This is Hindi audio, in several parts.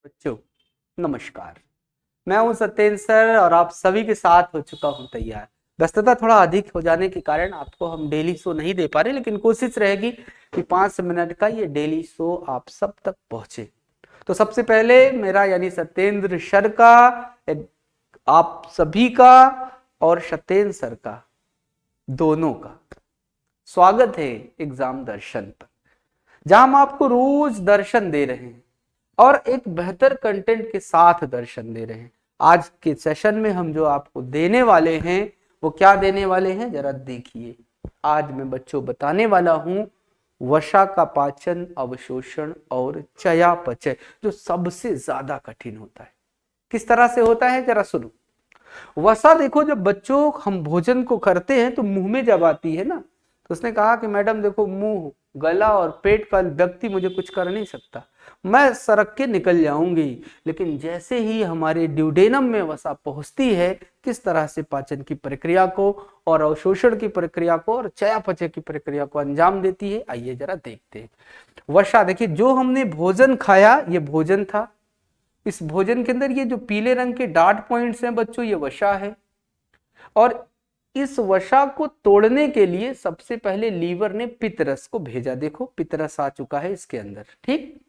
बच्चों नमस्कार। मैं हूं सत्येंद्र सर और आप सभी के साथ हो चुका हूं तैयार। व्यस्तता थोड़ा अधिक हो जाने के कारण आपको हम डेली शो नहीं दे पा रहे, लेकिन कोशिश रहेगी कि 5 मिनट का ये डेली शो आप सब तक पहुंचे। तो सबसे पहले मेरा यानी सत्येंद्र सर का, आप सभी का और सत्येंद्र सर का दोनों का स्वागत है एग्जाम दर्शन पर, जहां हम आपको रोज दर्शन दे रहे हैं और एक बेहतर कंटेंट के साथ दर्शन दे रहे हैं। आज के सेशन में हम जो आपको देने वाले हैं वो क्या देने वाले हैं जरा देखिए। आज मैं बच्चों बताने वाला हूं वसा का पाचन, अवशोषण और चयापचय, जो सबसे ज्यादा कठिन होता है। किस तरह से होता है जरा सुनो। वसा देखो, जब बच्चों हम भोजन को करते हैं तो मुंह में जब आती है ना, तो उसने कहा कि मैडम देखो, मुंह, गला और पेट का व्यक्ति मुझे कुछ कर नहीं सकता, मैं सरक के निकल जाऊंगी। लेकिन जैसे ही हमारे ड्यूडेनम में वसा पहुंचती है, किस तरह से पाचन की प्रक्रिया को और अवशोषण की प्रक्रिया को और चयापचय की प्रक्रिया को अंजाम देती है, आइए जरा देखते हैं। वसा देखिए, जो हमने भोजन खाया ये भोजन था। इस भोजन के अंदर ये जो पीले रंग के डॉट पॉइंट्स हैं बच्चों, ये वसा है। और इस वसा को तोड़ने के लिए सबसे पहले लीवर ने पित्तरस को भेजा। देखो पित्तरस आ चुका है इसके अंदर, ठीक।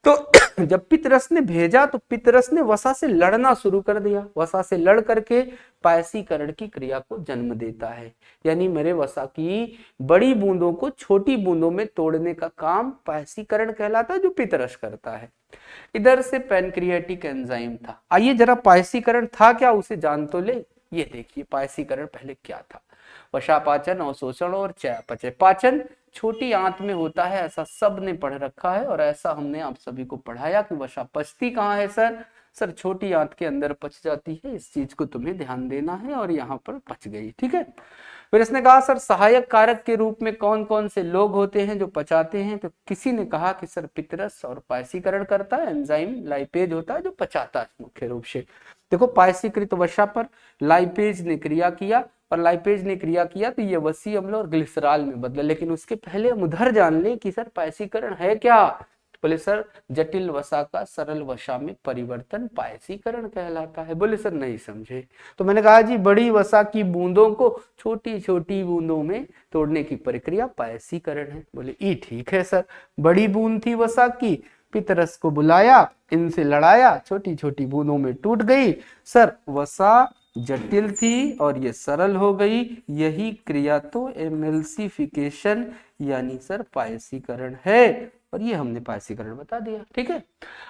तो जब पित्तरस ने भेजा तो पित्तरस ने वसा से लड़ना शुरू कर दिया। वसा से लड़ करके पायसीकरण की क्रिया को जन्म देता है, यानी मेरे वसा की बड़ी बूंदों को छोटी बूंदों में तोड़ने का काम पायसीकरण कहलाता है, जो पित्तरस करता है। इधर से पैनक्रियाटिक एंजाइम था। आइए जरा पायसीकरण था क्या उसे जान तो ले। ये देखिए पायसीकरण पहले क्या था। वसा पाचन, अवशोषण और चयापचय। पाचन छोटी आंत में होता है, ऐसा सब ने पढ़ रखा है और ऐसा हमने आप सभी को पढ़ाया कि वसा पचती कहाँ है सर छोटी आंत के अंदर पच जाती है। इस चीज को तुम्हें ध्यान देना है और यहाँ पर पच गई, ठीक है। फिर इसने कहा सर सहायक कारक के रूप में कौन कौन से लोग होते हैं जो पचाते हैं, तो किसी ने कहा कि सर पित्तरस और पायसीकरण करता है, एंजाइम लाइपेज होता है जो पचाता है मुख्य रूप से। देखो पायसीकृत वसा पर लाइपेज ने क्रिया किया और लाइपेज ने क्रिया किया तो ये वसी अम्ल और ग्लिसरॉल में बदला। लेकिन उसके पहले हम उधर जान लें कि सर पायसीकरण है क्या। बोले सर जटिल वसा का सरल वसा में परिवर्तन पायसीकरण कहलाता है। बोले सर नहीं समझे। तो मैंने कहा जी बड़ी वसा की बूंदों को छोटी छोटी बूंदों में तोड़ने की प्रक्रिया पायसीकरण है। बोले ई ठीक है सर, बड़ी बूंद थी वसा की, पित्तरस को बुलाया, इनसे लड़ाया, छोटी छोटी बूंदों में टूट गई। सर वसा जटिल थी और ये सरल हो गई, यही क्रिया तो एमल्सिफिकेशन यानी सर पायसीकरण है। और ये हमने पायसीकरण बता दिया, ठीक है।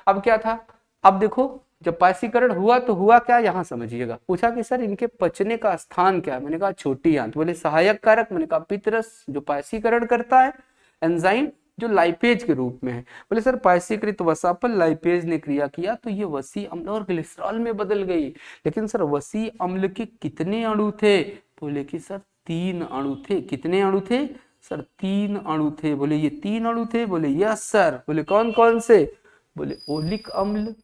अब क्या था, अब देखो जब पायसीकरण हुआ तो हुआ क्या, यहां समझिएगा। पूछा कि सर इनके पचने का स्थान क्या है, मैंने कहा छोटी आंत। बोले सहायक कारक, मैंने कहा पित्तरस जो पायसीकरण करता है, एंजाइम जो लाइपेज के रूप में है। बोले सर पायसीकृत वसा पर लाइपेज ने क्रिया किया तो ये वसी अम्ल और ग्लिसरॉल में बदल गई। लेकिन सर वसी अम्ल के कितने अणु थे, बोले कि सर 3 अणु थे। कितने अणु थे सर, 3 अणु थे। बोले ये 3 अणु थे, बोले यस सर। बोले कौन कौन से, बोले ओलिक अम्ल,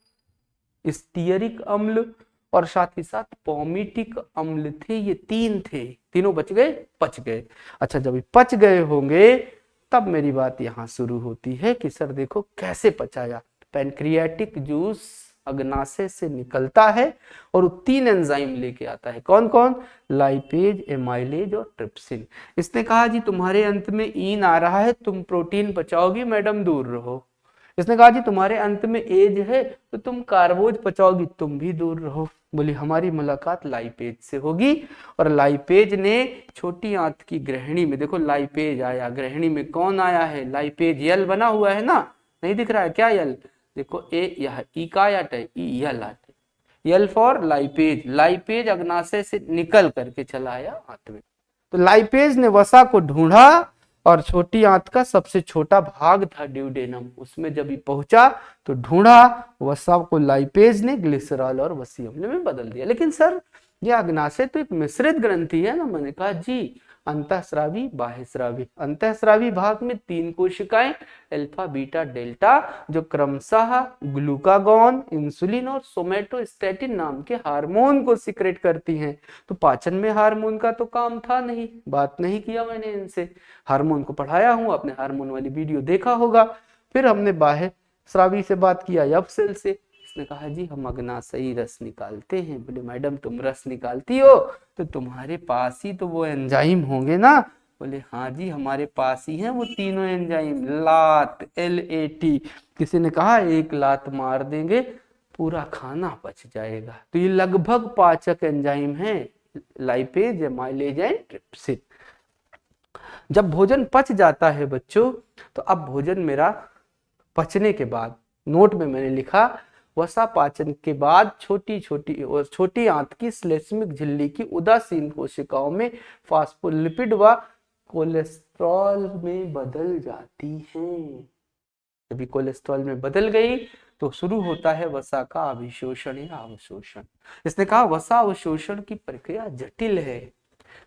स्टीयरिक अम्ल और साथ ही साथ पॉमिटिक अम्ल थे। ये 3 थे, तीनों बच गए, पच गए। अच्छा जब पच गए होंगे तब मेरी बात यहां शुरू होती है कि सर देखो कैसे पचाया। पैनक्रियाटिक जूस अग्नाशय से निकलता है और वो 3 एंजाइम लेके आता है। कौन कौन, लाइपेज, एमाइलेज और ट्रिप्सिन। इसने कहा जी तुम्हारे अंत में ईन आ रहा है, तुम प्रोटीन पचाओगी, मैडम दूर रहो। इसने कहा जी तुम्हारे अंत में एज है तो तुम कार्बोज पचाओगी, तुम भी दूर रहो। बोली हमारी मुलाकात लाइपेज से होगी। और लाइपेज ने छोटी आंत की ग्रहणी में, देखो लाइपेज आया, ग्रहणी में कौन आया है, लाइपेज। यल बना हुआ है ना, नहीं दिख रहा है क्या यल, देखो ए यह ई का आट है, ई यल आट, यल फॉर लाइपेज। लाइपेज अग्नाशय से निकल करके चला आया आंत में। तो लाइपेज ने वसा को ढूंढा और छोटी आंत का सबसे छोटा भाग था ड्यूडेनम, उसमें जब ही पहुंचा तो ढूंढा वसा को, लाइपेज ने ग्लिसरॉल और वसी अम्ल में बदल दिया। लेकिन सर ये अग्नाशय तो एक मिश्रित ग्रंथि है ना। मैंने कहा जी अंतःस्रावी, बाह्यस्रावी। अंतःस्रावी भाग में 3 कोशिकाएं, अल्फा बीटा डेल्टा, जो क्रमशः ग्लूकागॉन, इंसुलिन और सोमेटोस्टेटिन नाम के हार्मोन को सिक्रेट करती हैं। तो पाचन में हार्मोन का तो काम था नहीं, बात नहीं किया मैंने इनसे। हार्मोन को पढ़ाया हूं, आपने हार्मोन वाली वीडियो देखा होगा। फिर हमने बाह्य स्रावी से बात किया, एफ सेल से। उसने कहा जी हम अग्नाशयी रस निकालते हैं। बोले मैडम तुम रस निकालती हो तो तुम्हारे पास ही तो वो एंजाइम होंगे ना। बोले हाँ जी हमारे पास ही हैं वो तीनों एंजाइम, लात LAT। किसी ने कहा एक लात मार देंगे पूरा खाना पच जाएगा। तो ये लगभग पाचक एंजाइम है, लाइपेज, एमाइलेज एंड ट्रिप्सिन। जब भोजन पच जाता है बच्चों, तो अब भोजन मेरा पचने के बाद, नोट में मैंने लिखा वसा पाचन के बाद छोटी छोटी और छोटी आंत की श्लेष्मिक झिल्ली की उदासीन कोशिकाओं में फास्फोलिपिड व कोलेस्ट्रॉल में बदल जाती हैं। जब कोलेस्ट्रॉल में बदल गई तो शुरू होता है वसा का अभिशोषण या अवशोषण। इसने कहा वसा अवशोषण की प्रक्रिया जटिल है,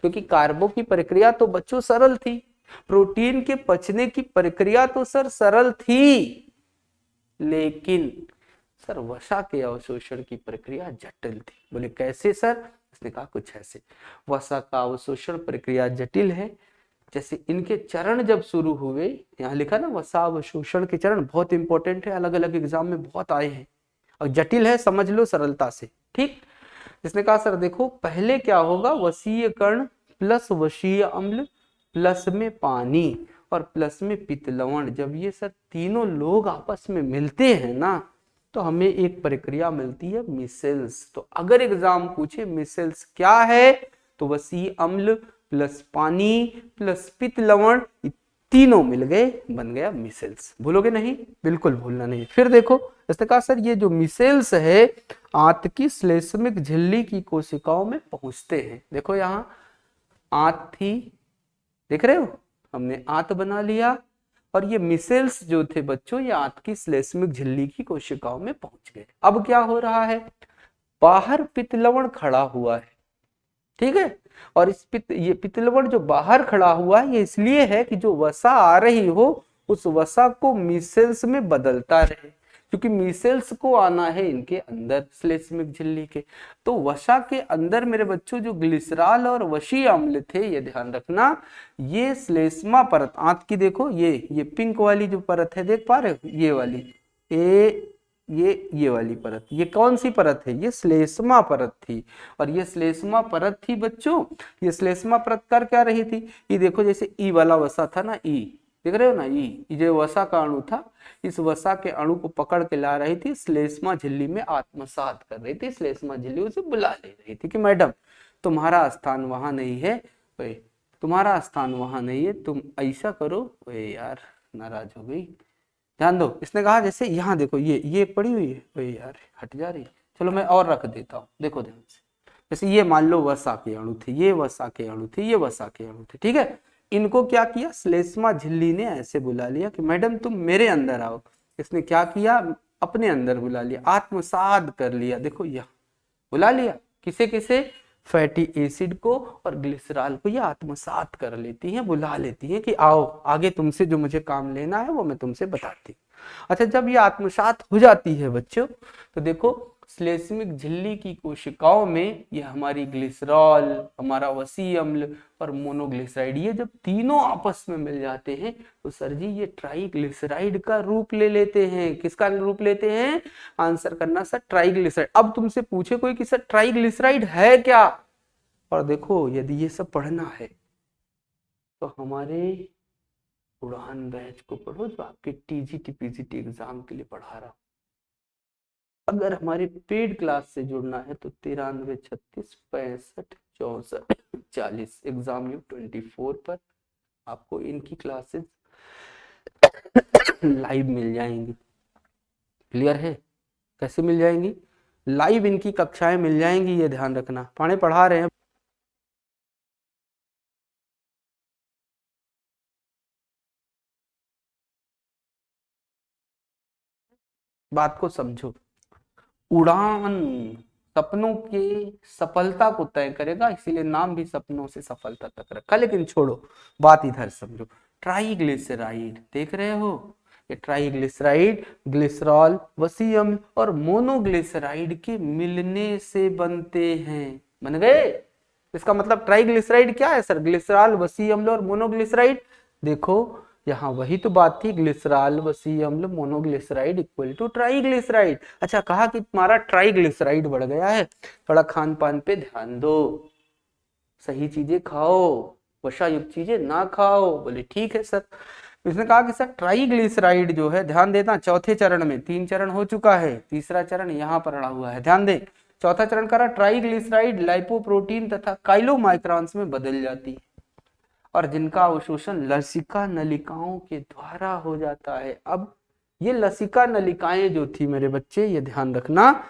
क्योंकि कार्बो की प्रक्रिया तो बच्चों सरल थी, प्रोटीन के पचने की प्रक्रिया तो सर सरल थी, लेकिन सर वसा के अवशोषण की प्रक्रिया जटिल थी। बोले कैसे सर? इसने कहा कुछ ऐसे, वसा का अवशोषण प्रक्रिया जटिल है, जैसे इनके चरण जब शुरू हुए, यहाँ लिखा ना वसा अवशोषण के चरण, बहुत इंपॉर्टेंट है, अलग अलग एग्जाम में बहुत आए हैं, और जटिल है समझ लो सरलता से, ठीक। इसने कहा सर देखो पहले क्या होगा, वसीय कण प्लस वसीय अम्ल प्लस में पानी और प्लस में पित्त लवण, जब ये सर तीनों लोग आपस में मिलते हैं ना, तो हमें एक प्रक्रिया मिलती है मिसेल्स। तो अगर एग्जाम पूछे मिसेल्स क्या है, तो वसीय अम्ल प्लस पानी प्लस पित्त लवण तीनों मिल गए, बन गया मिसेल्स। भूलोगे नहीं, बिल्कुल भूलना नहीं। फिर देखो इसने कहा सर ये जो मिसेल्स है आंत की श्लेष्मिक झिल्ली की कोशिकाओं में पहुंचते हैं। देखो यहाँ आंत थी, देख रहे हो, हमने आंत बना लिया, और ये मिसेल्स जो थे बच्चों ये आंत की श्लेष्मिक झिल्ली की कोशिकाओं में पहुंच गए। अब क्या हो रहा है, बाहर पित्त लवण खड़ा हुआ है, ठीक है, और इस ये पित्त लवण जो बाहर खड़ा हुआ है ये इसलिए है कि जो वसा आ रही हो उस वसा को मिसेल्स में बदलता रहे, क्योंकि मिसेल्स को आना है इनके अंदर श्लेष्मिक झिल्ली के। तो वसा के अंदर मेरे बच्चों जो ग्लिसरॉल और वसीय अम्ल थे, ये ध्यान रखना, ये श्लेष्मा परत आंत की, देखो ये पिंक वाली जो परत है, देख पा रहे हो, ये वाली, ये वाली परत, ये कौन सी परत है, ये श्लेष्मा परत थी। और ये श्लेष्मा परत थी बच्चों, ये श्लेष्मा परत कर क्या रही थी, ये देखो जैसे ई वाला वसा था ना, ई देख रहे हो ना, ई जो वसा का अणु था, इस वसा के अणु को पकड़ के ला रही थी, श्लेष्मा झिल्ली में आत्मसात कर रही थी, श्लेष्मा झिल्ली उसे बुला ले रही थी कि मैडम तुम्हारा स्थान वहां नहीं है, तुम्हारा स्थान वहां नहीं है, तुम ऐसा करो। यार नाराज हो गई, ध्यान दो। इसने कहा जैसे यहाँ देखो ये पड़ी हुई है, ओए यार हट जा रही, चलो मैं और रख देता हूँ, देखो ध्यान से, जैसे ये मान लो वसा के अणु थे, ये वसा के अणु थे, ये वसा के अणु थे, ठीक है, इनको क्या किया, श्लेष्मा झिल्ली ने ऐसे बुला लिया कि मैडम तुम मेरे अंदर आओ। इसने क्या किया, अपने अंदर बुला लिया, आत्मसात कर लिया, देखो यहाँ बुला लिया, किसे किसे, फैटी एसिड को और ग्लिसरॉल को ये आत्मसात कर लेती हैं, बुला लेती हैं कि आओ आगे तुमसे जो मुझे काम लेना है वो मैं तुमसे बताती हूँ। अच्छा जब ये आत्मसात हो जाती है बच्चों, तो देखो श्लेष्मिक झिल्ली की कोशिकाओं में ये हमारी ग्लिसरॉल, हमारा वसीय अम्ल और मोनोग्लिसराइड, ये जब तीनों आपस में मिल जाते हैं तो सर जी ये ट्राइग्लिसराइड का रूप ले लेते हैं। किसका रूप लेते हैं, आंसर करना सर, ट्राइग्लिसराइड। अब तुमसे पूछे कोई कि सर ट्राइग्लिसराइड है क्या, और देखो यदि ये सब पढ़ना है तो हमारे उड़ान बैच को पढ़ो, जो आपके TGT PGT एग्जाम के लिए पढ़ा रहा हूं। अगर हमारे पेड क्लास से जुड़ना है तो 93 36 65 64 40 एग्जाम यू 24 पर आपको इनकी क्लासेस लाइव मिल जाएंगी। क्लियर है, कैसे मिल जाएंगी, लाइव इनकी कक्षाएं मिल जाएंगी, ये ध्यान रखना, पढ़ा रहे हैं। बात को समझो, उड़ान सपनों के सफलता को तय करेगा, इसीलिए नाम भी सपनों से सफलता तक रखा। लेकिन छोड़ो, बात इधर समझो, ट्राइग्लिसराइड देख रहे हो, ये ट्राइग्लिसराइड ग्लिसरॉल, वसीय अम्ल और मोनोग्लिसराइड के मिलने से बनते हैं, बन गए। इसका मतलब ट्राइग्लिसराइड क्या है सर, ग्लिसरॉल, वसीय अम्ल और मोनोग्लिसराइड। देखो यहाँ वही तो बात थी, ग्लिसरॉल वसी अम्ल मोनोग्लिसराइड इक्वल टू ट्राइग्लिसराइड। अच्छा, कहा कि तुम्हारा ट्राइग्लिसराइड बढ़ गया है, थोड़ा खान पान पे ध्यान दो, सही चीजें खाओ, वसा युक्त चीजें ना खाओ। बोले ठीक है सर। इसने कहा कि सर ट्राइग्लिसराइड जो है, ध्यान देना, चौथे चरण में, 3 चरण हो चुका है, तीसरा चरण यहाँ पर अड़ा हुआ है, ध्यान दे। चौथा चरण करा, ट्राइग्लिसराइड लाइपोप्रोटीन तथा काइलोमाइक्रॉन्स में बदल जाती है और जिनका अवशोषण लसिका नलिकाओं के द्वारा हो जाता है। अब ये लसिका नलिकाएं जो थी मेरे बच्चे, ये ध्यान रखना,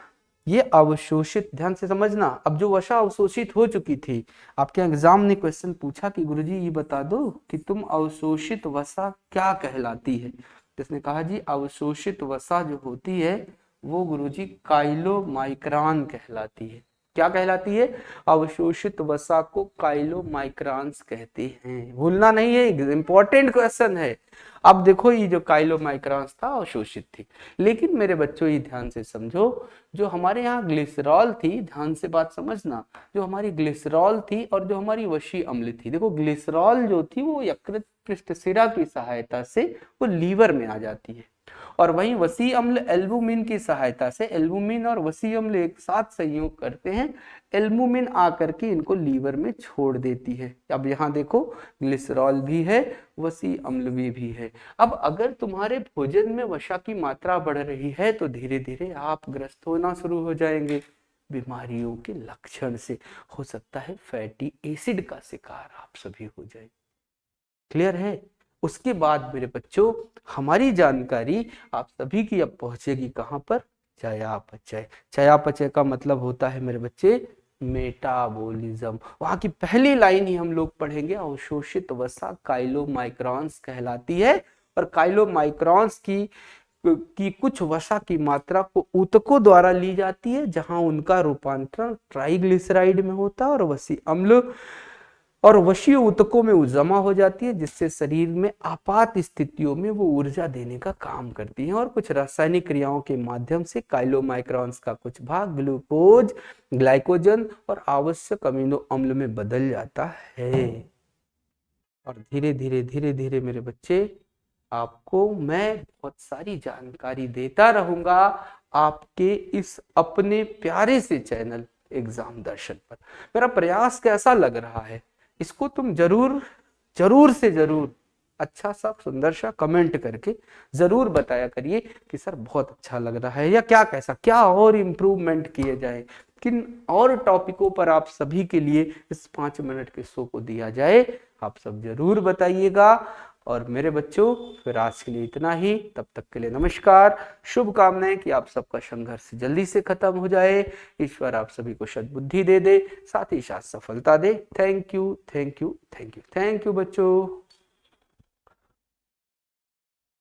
ये अवशोषित, ध्यान से समझना। अब जो वसा अवशोषित हो चुकी थी, आपके एग्जाम ने क्वेश्चन पूछा कि गुरुजी ये बता दो कि तुम अवशोषित वसा क्या कहलाती है। जिसने कहा जी अवशोषित वसा जो होती है वो गुरुजी काइलोमाइक्रॉन कहलाती है। क्या कहलाती है? अवशोषित वसा को काइलोमाइक्रॉन्स कहते हैं। भूलना नहीं है, इंपॉर्टेंट क्वेश्चन है। अब देखो ये जो काइलोमाइक्रॉन्स था अवशोषित थी, लेकिन मेरे बच्चों ये ध्यान से समझो, जो हमारे यहाँ ग्लिसरॉल थी, ध्यान से बात समझना, जो हमारी ग्लिसरॉल थी और जो हमारी वशी अम्ल थी, देखो ग्लिसरॉल जो थी वो यकृत पृष्ठशिरा की सहायता से वो लीवर में आ जाती है, और वहीं वसी अम्ल एल्बुमिन की सहायता से, एल्बुमिन और वसी अम्ल एक साथ संयोग करते हैं, एल्बुमिन आकर के इनको लीवर में छोड़ देती है। अब यहाँ देखो ग्लिसरॉल भी है, वसी अम्ल भी है। अब अगर तुम्हारे भोजन में वसा की मात्रा बढ़ रही है तो धीरे धीरे आप ग्रस्त होना शुरू हो जाएंगे बीमारियों के लक्षण से। हो सकता है फैटी एसिड का शिकार आप सभी हो जाए। क्लियर है? उसके बाद मेरे बच्चों हमारी जानकारी आप सभी की अब पहुंचेगी कहां पर? चयापचय। चयापचय का मतलब होता है मेरे बच्चे मेटाबॉलिज्म। वहां की पहली लाइन ही हम लोग पढ़ेंगे, अवशोषित वसा काइलोमाइक्रॉन्स कहलाती है, और काइलोमाइक्रॉन्स की कुछ वसा की मात्रा को ऊतकों द्वारा ली जाती है, जहां उनका रूपांतरण ट्राइग्लिसराइड में होता है और वसी अम्ल और वशीय ऊतकों में जमा हो जाती है, जिससे शरीर में आपात स्थितियों में वो ऊर्जा देने का काम करती है, और कुछ रासायनिक क्रियाओं के माध्यम से काइलोमाइक्रॉन्स का कुछ भाग ग्लूकोज, ग्लाइकोजन और आवश्यक अमीनो अम्ल में बदल जाता है। और धीरे धीरे धीरे धीरे मेरे बच्चे आपको मैं बहुत सारी जानकारी देता रहूंगा आपके इस अपने प्यारे से चैनल एग्जाम दर्शन पर। मेरा प्रयास कैसा लग रहा है इसको तुम जरूर जरूर से जरूर अच्छा सा सुंदर सा कमेंट करके जरूर बताया करिए कि सर बहुत अच्छा लग रहा है, या क्या कैसा, क्या और इम्प्रूवमेंट किए जाए, किन और टॉपिकों पर आप सभी के लिए इस 5 मिनट के शो को दिया जाए, आप सब जरूर बताइएगा। और मेरे बच्चों फिर आज के लिए इतना ही, तब तक के लिए नमस्कार, शुभकामनाएं कि आप सबका संघर्ष जल्दी से खत्म हो जाए, ईश्वर आप सभी को सद्बुद्धि दे दे, साथ ही साथ सफलता दे। Thank you thank you thank you thank you बच्चों।